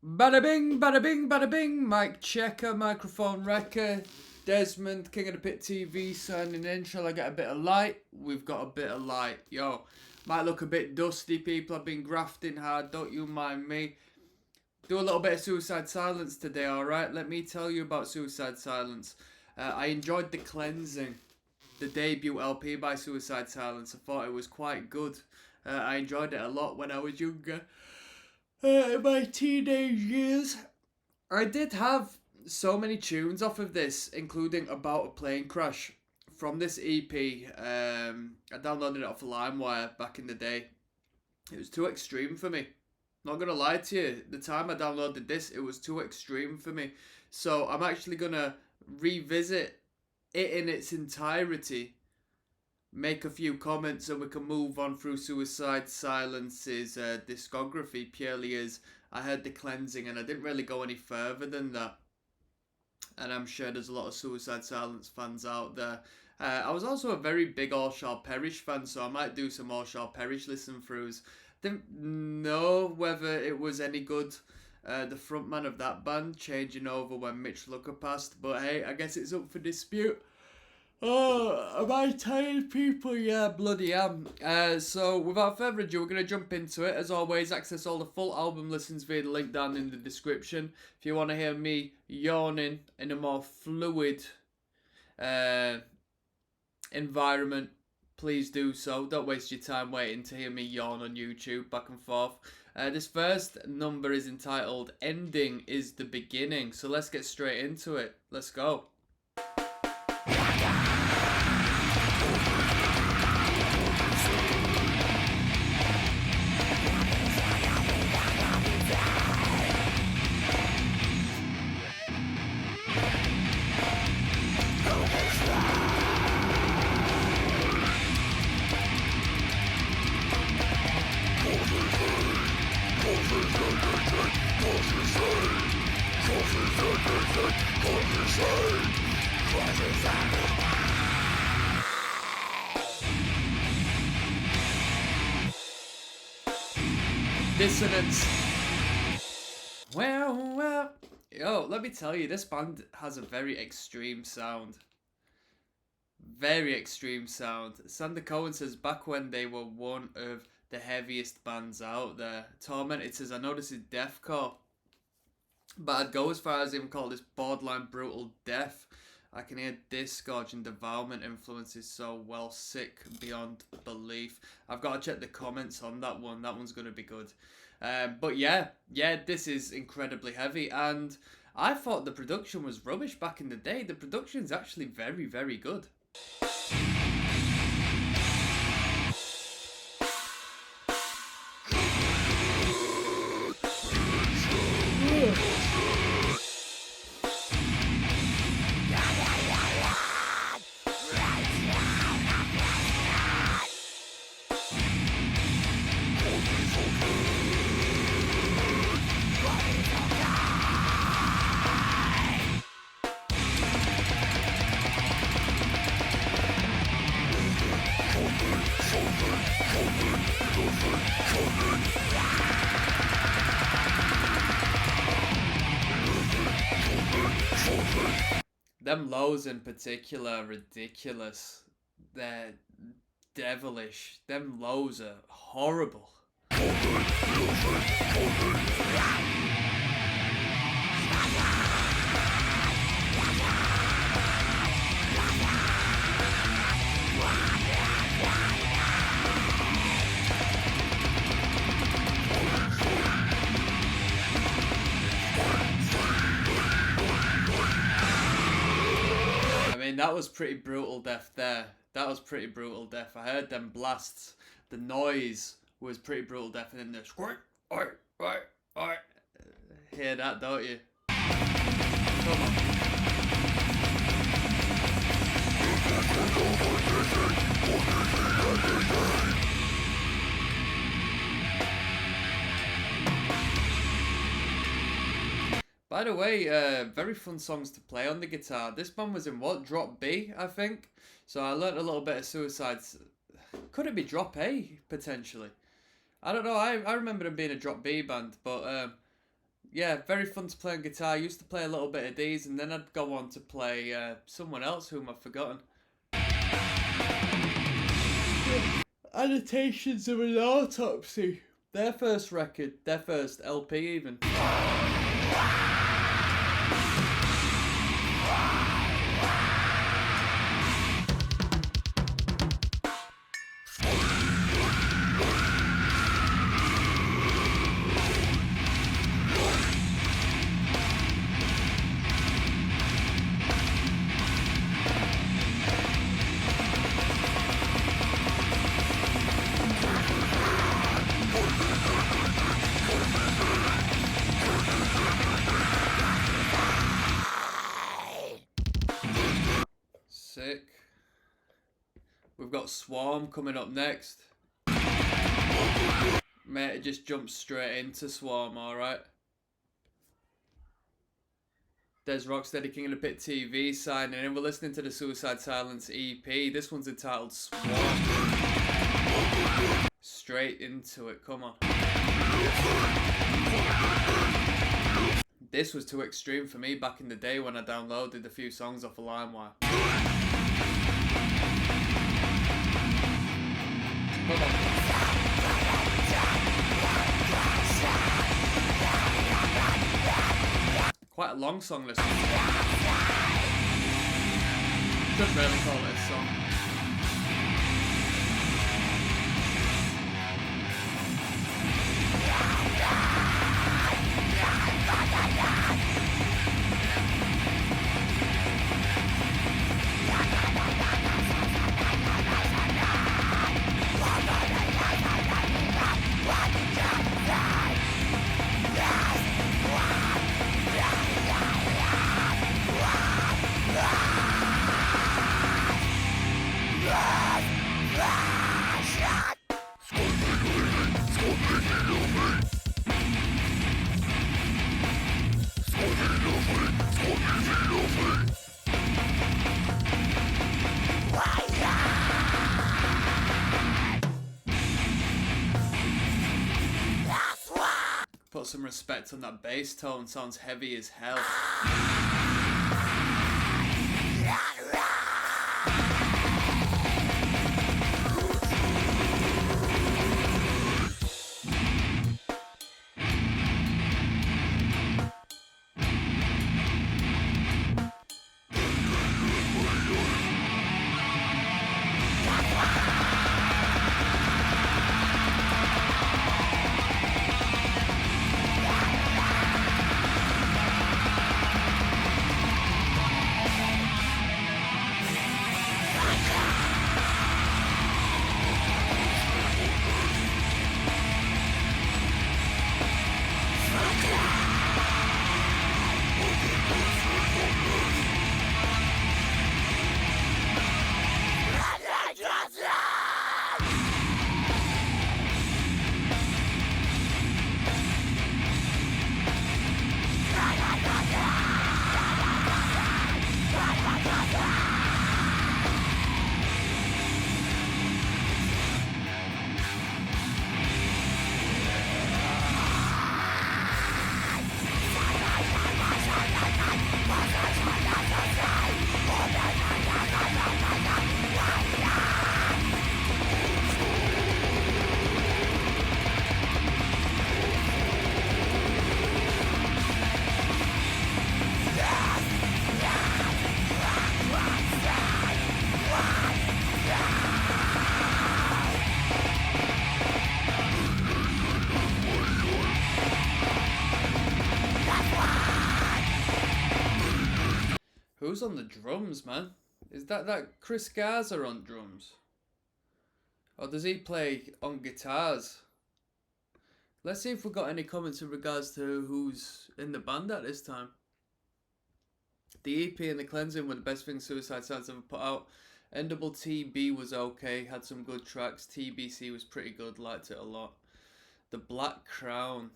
Bada bing, bada bing, bada bing. Mic checker, microphone wrecker. Desmond, King of the Pit TV, signing in. Shall I get a bit of light? We've got a bit of light. Yo, might look a bit dusty, people. I've been grafting hard, don't you mind me. Do a little bit of Suicide Silence today, alright? Let me tell you about Suicide Silence. I enjoyed The Cleansing, the debut LP by Suicide Silence. I thought it was quite good. I enjoyed it a lot when I was younger. In my teenage years. I did have so many tunes off of this, including About a Plane Crash from this EP. I downloaded it off of LimeWire back in the day. It was too extreme for me. Not gonna lie to you, the time I downloaded this, it was too extreme for me. So I'm actually gonna revisit it in its entirety, make a few comments, and we can move on through Suicide Silence's discography purely as I heard The Cleansing and I didn't really go any further than that. And I'm sure there's a lot of Suicide Silence fans out there. I was also a very big All Shall Perish fan, so I might do some All Shall Perish listen throughs. Didn't know whether it was any good. The frontman of that band changing over when Mitch Lucker passed, but hey, I guess it's up for dispute. Oh, am I tired, people? Yeah, bloody am. So, without further ado, we're going to jump into it. As always, access all the full album listens via the link down in the description. If you want to hear me yawning in a more fluid environment, please do so. Don't waste your time waiting to hear me yawn on YouTube back and forth. This first number is entitled Ending is the Beginning. So, let's get straight into it. Let's go. Dissonance. Well. Yo, let me tell you, this band has a very extreme sound. Very extreme sound. Sander Cohen says back when they were one of the heaviest bands out there. Tormented says, I know this is deathcore, but I'd go as far as even call this borderline brutal death. I can hear disgorge and devourment influences so well, sick beyond belief. I've got to check the comments on that one. That one's going to be good. But yeah, this is incredibly heavy. And I thought the production was rubbish back in the day. The production's actually very, very good. Them lows in particular are ridiculous. They're devilish. Them lows are horrible. That was pretty brutal death there. That was pretty brutal death. I heard them blasts. The noise was pretty brutal death, and then the squirt, hear that, don't you? Come on. By the way, very fun songs to play on the guitar. This band was in what? Drop B, I think. So I learnt a little bit of Suicide's. Could it be Drop A, potentially? I don't know. I remember them being a Drop B band, but Yeah, very fun to play on guitar. I used to play a little bit of these, and then I'd go on to play someone else whom I've forgotten. Annotations of an Autopsy. Their first record, their first LP even. Sick. We've got Swarm coming up next. Mate, it just jumped straight into Swarm, alright. Dezrocksteady, King of the Pit TV signing in. We're listening to the Suicide Silence EP. This one's entitled Swarm. Straight into it, come on. This was too extreme for me back in the day when I downloaded a few songs off of LimeWire. Come on. Quite a long song this one. Couldn't really call it a song. Put some respect on that bass tone, sounds heavy as hell. Who's on the drums, man? Is that Chris Garza on drums? Or does he play on guitars? Let's see if we've got any comments in regards to who's in the band at this time. The EP and the Cleansing were the best thing Suicide Silence ever put out. NTTB was okay, had some good tracks. TBC was pretty good, liked it a lot. The Black Crown.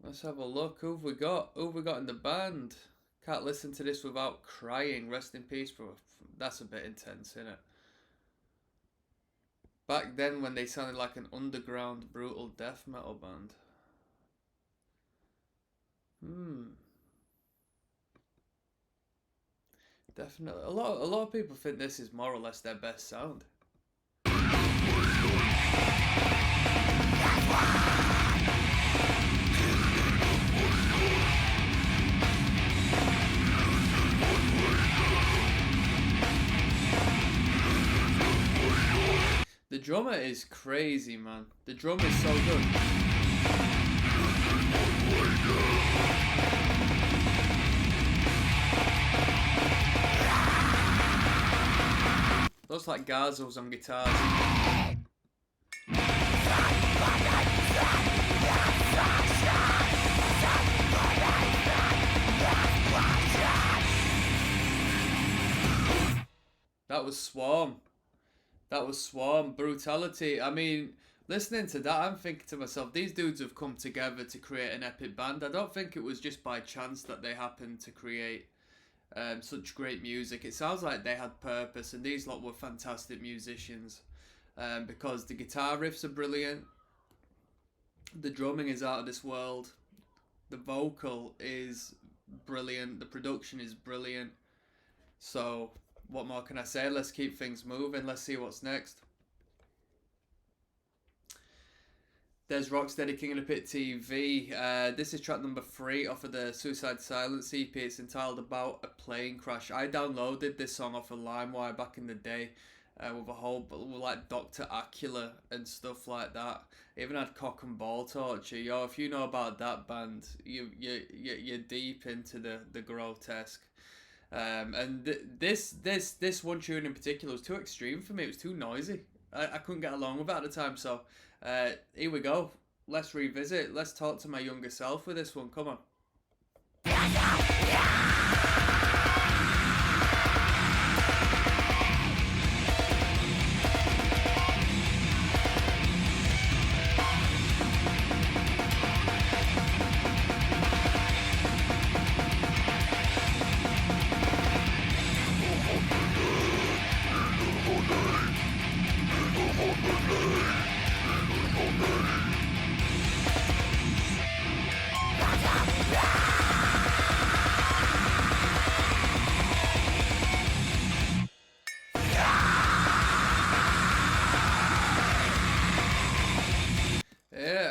Let's have a look. Who've we got? Who've we got in the band? Can't listen to this without crying. Rest in peace, bro. That's a bit intense, isn't it? Back then when they sounded like an underground brutal death metal band. Definitely. A lot of people think this is more or less their best sound. The drummer is crazy, man. The drum is so good. Looks like Garzos on guitars. That was Swarm. That was Swarm. Brutality. I mean, listening to that, I'm thinking to myself, these dudes have come together to create an epic band. I don't think it was just by chance that they happened to create such great music. It sounds like they had purpose, and these lot were fantastic musicians, because the guitar riffs are brilliant, the drumming is out of this world, the vocal is brilliant, the production is brilliant. So what more can I say? Let's keep things moving. Let's see what's next. Dezrocksteady, King of the Pit TV. This is track number 3 off of the Suicide Silence EP. It's entitled About a Plane Crash. I downloaded this song off of LimeWire back in the day, with a whole like Dr. Acula and stuff like that. It even had Cock and Ball Torture. Yo, if you know about that band, you're deep into the grotesque. And this one tune in particular was too extreme for me. It was too noisy. I couldn't get along with it at the time. So here we go. Let's revisit. Let's talk to my younger self with this one. Come on.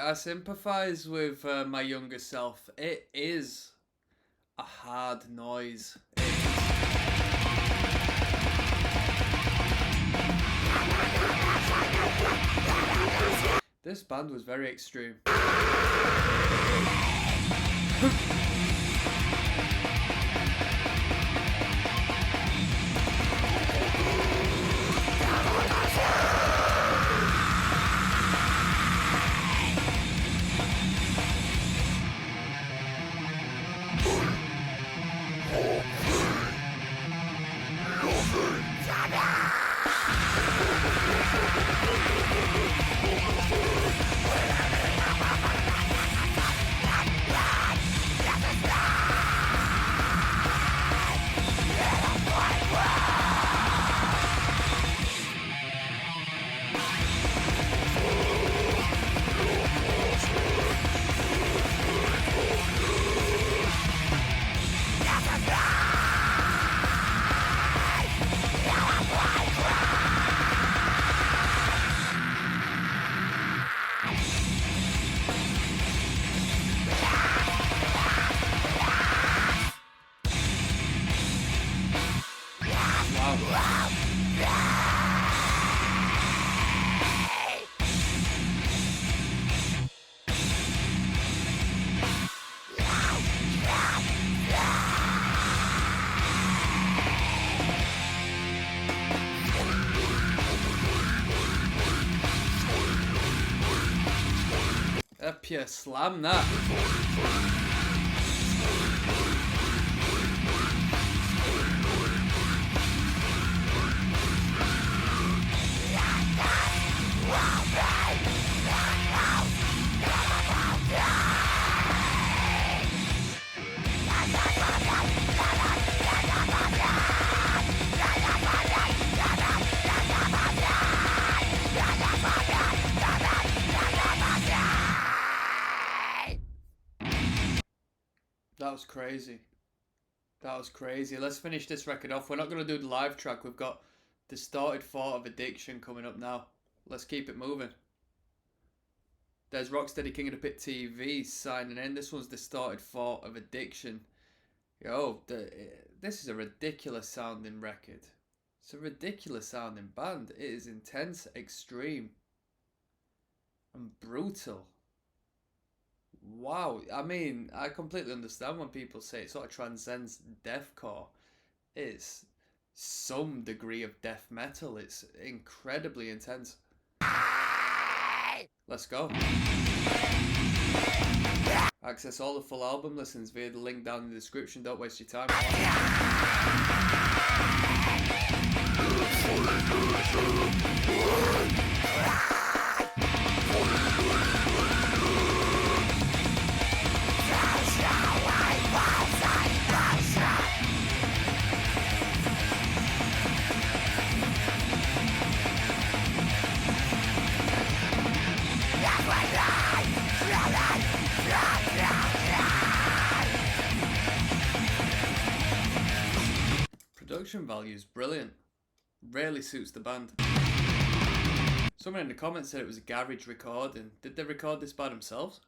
I sympathise with my younger self. It is a hard noise. This band was very extreme. A pure slam, that. That was crazy. That was crazy. Let's finish this record off. We're not going to do the live track. We've got Distorted Thought of Addiction coming up now. Let's keep it moving. There's Rocksteady King of the Pit TV signing in. This one's Distorted Thought of Addiction. Yo, this is a ridiculous sounding record. It's a ridiculous sounding band. It is intense, extreme, and brutal. Wow. I mean, I completely understand when people say it sort of transcends deathcore. It's some degree of death metal. It's incredibly intense. Let's go. Access all the full album listens via the link down in the description. Don't waste your time. Production value's brilliant. Really suits the band. Someone in the comments said it was a garage recording. Did they record this by themselves?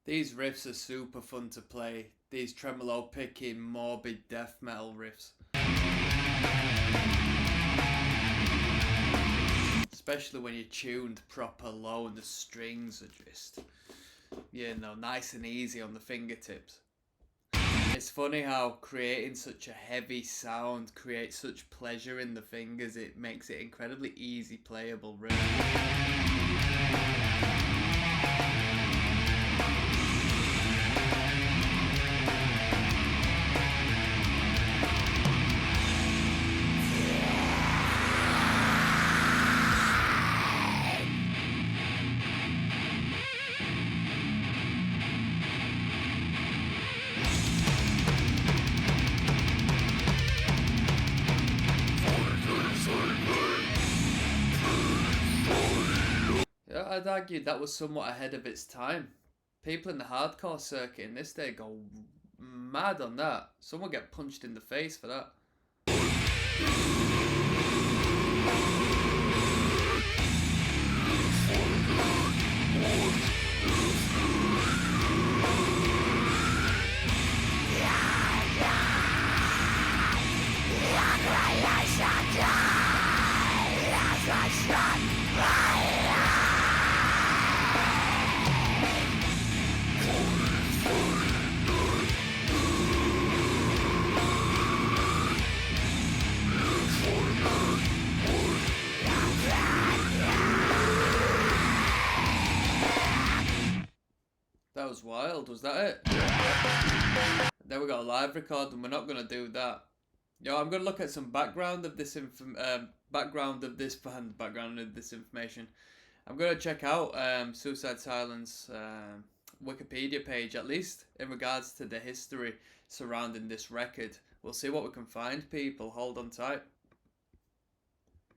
These riffs are super fun to play. These tremolo picking, morbid death metal riffs. Especially when you're tuned proper low and the strings are just, you know, nice and easy on the fingertips. It's funny how creating such a heavy sound creates such pleasure in the fingers. It makes it incredibly easy playable, really. I'd argue that was somewhat ahead of its time. People in the hardcore circuit in this day go mad on that. Someone get punched in the face for that. That was wild. Was that it? Then we got a live record, and we're not gonna do that. Yo, I'm gonna look at some background of this background of this information. I'm gonna check out Suicide Silence Wikipedia page, at least in regards to the history surrounding this record. We'll see what we can find, people. Hold on tight.